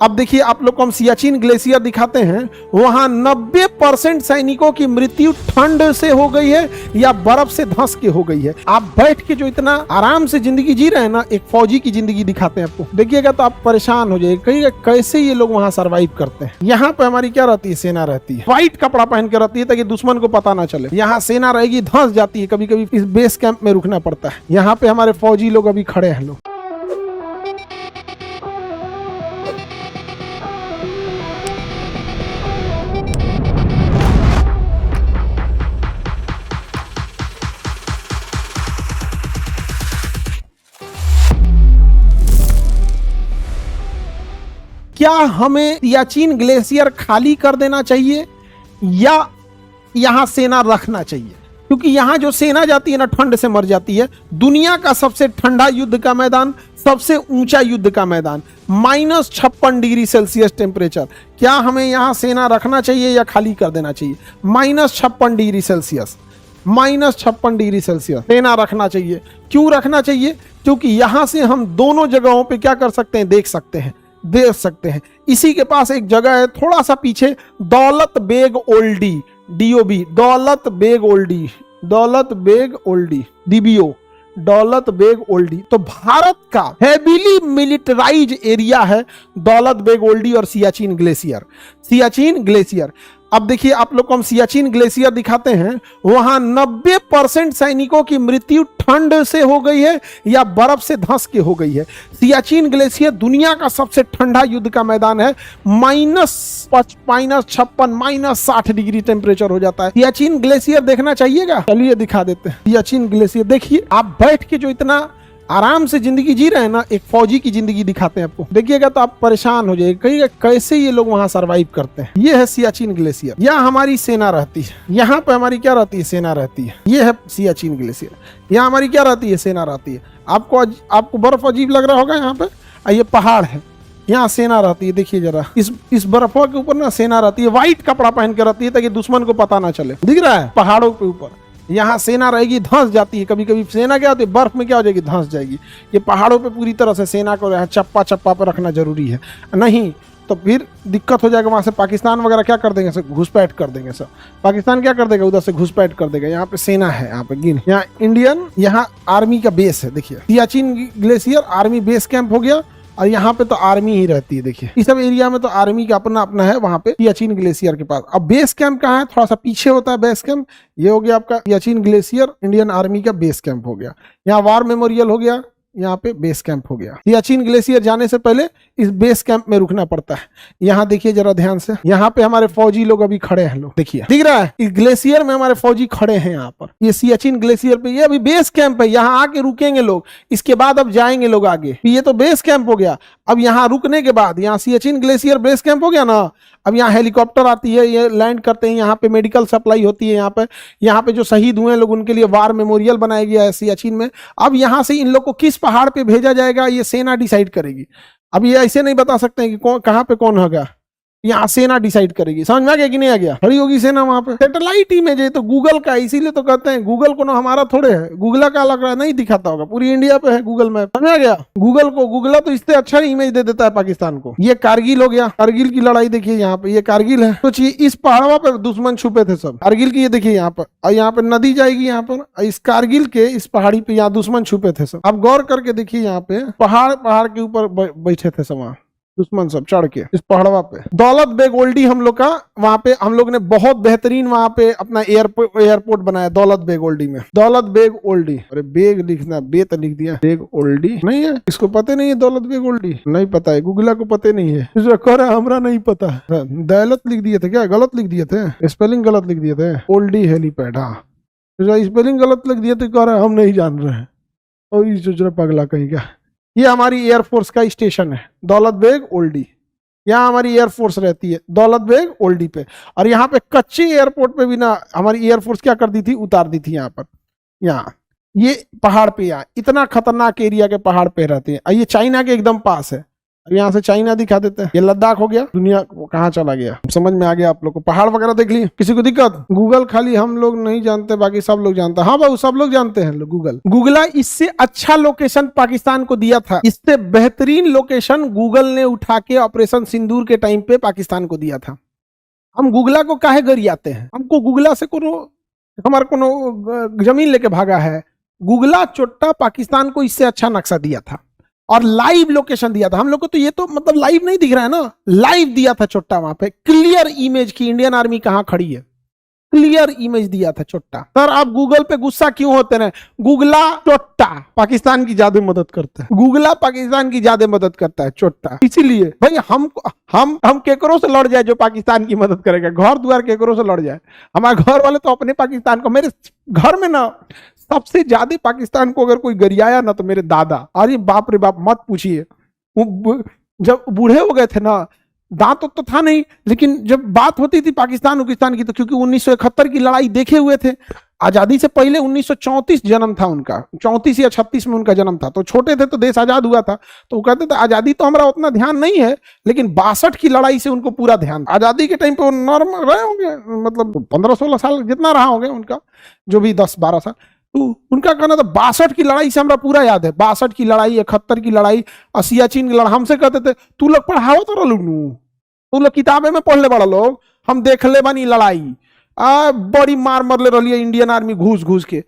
अब देखिए आप लोग को हम सियाचिन ग्लेशियर दिखाते हैं, वहां 90% सैनिकों की मृत्यु ठंड से हो गई है या बर्फ से धंस के हो गई है। आप बैठ के जो इतना आराम से जिंदगी जी रहे हैं ना, एक फौजी की जिंदगी दिखाते हैं आपको, देखिएगा तो आप परेशान हो जाएगा, कहिएगा कैसे ये लोग वहां सर्वाइव करते हैं। यहाँ पे हमारी क्या रहती है, सेना रहती है, व्हाइट कपड़ा पहन के रहती है ताकि दुश्मन को पता ना चले। यहाँ सेना रहेगी, धंस जाती है, कभी कभी इस बेस कैंप में रुकना पड़ता है। यहाँ पे हमारे फौजी लोग अभी खड़े हैं लोग। क्या हमें सियाचिन ग्लेशियर खाली कर देना चाहिए या यहां सेना रखना चाहिए? क्योंकि यहां जो सेना जाती है ना, ठंड से मर जाती है। दुनिया का सबसे ठंडा युद्ध का मैदान, सबसे ऊंचा युद्ध का मैदान, -56 डिग्री सेल्सियस टेम्परेचर। क्या हमें यहां सेना रखना चाहिए या खाली कर देना चाहिए? -56 डिग्री सेल्सियस, -56 डिग्री सेल्सियस सेना रखना चाहिए। क्यों रखना चाहिए? क्योंकि यहां से हम दोनों जगहों पे क्या कर सकते हैं, देख सकते हैं। इसी के पास एक जगह है थोड़ा सा पीछे, दौलत बेग ओल्डी, DOB, दौलत बेग ओल्डी, DBO, दौलत बेग ओल्डी। तो भारत का हेवीली मिलिटराइज एरिया है दौलत बेग ओल्डी और सियाचिन ग्लेशियर। अब देखिए आप लोग को हम सियाचिन ग्लेशियर दिखाते हैं, वहां 90% सैनिकों की मृत्यु ठंड से हो गई है या बर्फ से धंस के हो गई है। सियाचिन ग्लेशियर दुनिया का सबसे ठंडा युद्ध का मैदान है। -56 डिग्री टेम्परेचर हो जाता है। सियाचिन ग्लेशियर देखना चाहिएगा, चलिए दिखा देते हैं। सियाचिन ग्लेशियर देखिए, आप बैठ के जो इतना आराम से जिंदगी जी रहे हैं ना, एक फौजी की जिंदगी दिखाते हैं आपको, देखिएगा तो आप परेशान हो जाएगा, कहिएगा कैसे ये लोग वहां सर्वाइव करते हैं। ये है सियाचिन ग्लेशियर, यहाँ हमारी सेना रहती है। यहाँ पे हमारी क्या रहती है, सेना रहती है। ये है सियाचिन ग्लेशियर, यहाँ हमारी क्या रहती है, सेना रहती है। आपको बर्फ अजीब लग रहा होगा यहाँ पे, ये पहाड़ है, यहाँ सेना रहती है। देखिए जरा, इस बर्फों के ऊपर ना सेना रहती है, व्हाइट कपड़ा पहन के रहती है ताकि दुश्मन को पता ना चले। दिख रहा है, पहाड़ों के ऊपर यहाँ सेना रहेगी, धंस जाती है। कभी कभी सेना क्या होती है, बर्फ में क्या हो जाएगी, धंस जाएगी। ये पहाड़ों पे पूरी तरह से सेना को यहाँ चप्पा पे रखना जरूरी है, नहीं तो फिर दिक्कत हो जाएगा। वहां से पाकिस्तान वगैरह क्या कर देंगे, घुसपैठ कर देंगे सब। पाकिस्तान क्या कर देगा, उधर से घुसपैठ कर देगा। यहाँ पे सेना है, यहाँ पे यहाँ इंडियन, यहाँ आर्मी का बेस है। देखिए Siachen glacier army base camp हो गया, और यहाँ पे तो आर्मी ही रहती है। देखिए इस सब एरिया में तो आर्मी का अपना है। वहां पे सियाचिन ग्लेशियर के पास अब बेस कैंप कहाँ है, थोड़ा सा पीछे होता है बेस कैंप। ये हो गया आपका सियाचिन ग्लेशियर, इंडियन आर्मी का बेस कैंप हो गया। यहाँ वार मेमोरियल हो गया, यहाँ पे बेस कैंप हो गया। सियाचिन ग्लेशियर जाने से पहले इस बेस कैंप में रुकना पड़ता है। यहाँ देखिए जरा ध्यान से, यहाँ पे हमारे फौजी लोग अभी खड़े हैं लोग, देखिए दिख रहा है, इस ग्लेशियर में हमारे फौजी खड़े हैं। यहाँ पर ये सियाचिन ग्लेशियर पे, ये अभी बेस कैंप है, यहाँ आके रुकेंगे लोग। इसके बाद अब जाएंगे लोग आगे। ये तो बेस कैंप हो गया। अब यहाँ रुकने के बाद, यहाँ सियाचिन ग्लेशियर बेस कैंप हो गया ना, अब यहाँ हेलीकॉप्टर आती है, ये लैंड करते हैं। यहाँ पे मेडिकल सप्लाई होती है। यहाँ पे जो शहीद हुए हैं लोग, उनके लिए वार मेमोरियल बनाया गया है सियाचिन में। अब यहाँ से इन लोग को किस पहाड़ पे भेजा जाएगा, ये सेना डिसाइड करेगी। अब ये ऐसे नहीं बता सकते हैं कि कहाँ पे कौन होगा, यहाँ सेना डिसाइड करेगी। समझ में आ गया कि नहीं आ गया? खड़ी होगी सेना वहां पे। सैटेलाइट इमेज है तो गूगल का, इसीलिए तो कहते हैं गूगल को ना, हमारा थोड़े है, गूगल का लग रहा है, नहीं दिखाता होगा, पूरी इंडिया पे है गूगल मैप। समझ आ गया? गूगल तो इससे अच्छा इमेज दे देता है पाकिस्तान को। ये कारगिल हो गया, कारगिल की लड़ाई देखिए, यहाँ पे ये कारगिल है। तो इस पहाड़ों पे दुश्मन छुपे थे सब, कारगिल की। ये देखिए यहाँ पर, और यहाँ पे नदी जाएगी, यहाँ पर इस कारगिल के इस पहाड़ी पे यहाँ दुश्मन छुपे थे सब। अब गौर करके देखिए, यहाँ पे पहाड़ के ऊपर बैठे थे सब दुश्मन सब चढ़ के इस पहाड़वा पे। दौलत बेग ओल्डी हम लोग का, वहां पे हम लोग ने बहुत बेहतरीन वहां पे अपना एयरपोर्ट बनाया दौलत बेग ओल्डी में। दौलत बेग ओल्डी, अरे बेग लिखना, बेत लिख दिया, बेग ओल्डी नहीं है, इसको पता नहीं है दौलत बेग ओल्डी, नहीं पता है, गूगला को पता नहीं है, हमरा नहीं पता। दौलत लिख दिए थे क्या, गलत लिख दिए थे, स्पेलिंग गलत लिख दिए थे। ओल्डी हेलीपैड, हाँ स्पेलिंग गलत लिख दिए थे, कह रहा हम नहीं जान रहे हैं, और पगला कहीं का। ये हमारी एयरफोर्स का स्टेशन है दौलत बेग ओल्डी, यहाँ हमारी एयरफोर्स रहती है दौलत बेग ओल्डी पे। और यहाँ पे कच्चे एयरपोर्ट पे भी ना हमारी एयरफोर्स क्या कर दी थी, उतार दी थी यहाँ पर। यहाँ ये पहाड़ पे, यहाँ इतना खतरनाक एरिया के पहाड़ पे रहते हैं। ये चाइना के एकदम पास है, अब यहाँ से चाइना दिखा देते हैं, ये लद्दाख हो गया, दुनिया कहाँ चला गया, समझ में आ गया आप लोग को। पहाड़ वगैरह देख लिए, किसी को दिक्कत? गूगल खाली हम लोग नहीं जानते, बाकी सब लोग जानते हैं। हाँ बाबू, सब लोग जानते हैं गूगल। गूगला इससे अच्छा लोकेशन पाकिस्तान को दिया था, इससे बेहतरीन लोकेशन गूगल ने उठा के ऑपरेशन सिंदूर के टाइम पे पाकिस्तान को दिया था। हम गूगला को काहे गरियाते हैं? हमको गूगला से कोनो हमारा कोनो जमीन लेके भागा है? गूगला चोट्टा पाकिस्तान को इससे अच्छा नक्शा दिया था और लाइव लोकेशन दिया था। हम लोग को तो ये तो मतलब लाइव नहीं दिख रहा है ना, लाइव दिया था चोट्टा, वहां पे क्लियर इमेज की इंडियन आर्मी कहां खड़ी है, क्लियर इमेज दिया था चोट्टा। सर आप गूगल पे गुस्सा क्यों होते हैं? गूगला चोट्टा पाकिस्तान की ज्यादा मदद करता है, गूगला पाकिस्तान की ज्यादा मदद करता है चोट्टा। इसीलिए भाई हम केकरो से लड़ जाए जो पाकिस्तान की मदद करेगा, घर द्वार केकरो से लड़ जाए, हमारे घर वाले तो अपने पाकिस्तान को, मेरे घर में ना सबसे ज्यादा पाकिस्तान को अगर कोई गरियाया ना तो मेरे दादा। अरे बाप रे बाप, मत पूछिए, जब बूढ़े हो गए थे ना, दांत तो था नहीं, लेकिन जब बात होती थी पाकिस्तान की तो क्योंकि 1971 की लड़ाई देखे हुए थे, आजादी से पहले 1934 जन्म था उनका, 34 या 36 में उनका जन्म था, तो छोटे थे तो देश आजाद हुआ था, तो वो कहते थे आजादी तो हमारा उतना ध्यान नहीं है, लेकिन 62 की लड़ाई से उनको पूरा ध्यान। आजादी के टाइम पे वो नॉर्मल रहे होंगे, मतलब 15-16 साल जितना रहा होंगे उनका, जो भी 10-12 साल, तो उनका कहना था 62 की लड़ाई से हमरा पूरा याद है, 62 की लड़ाई, 71 की लड़ाई, सियाचिन की लड़ाई। हमसे कहते थे तू लोग पढ़ाओ तो लोग, तू लोग किताबे में पढ़ ले बड़ा लोग, हम देख ले बनी लड़ाई, बड़ी मार मरले रही इंडियन आर्मी घूस घूस के।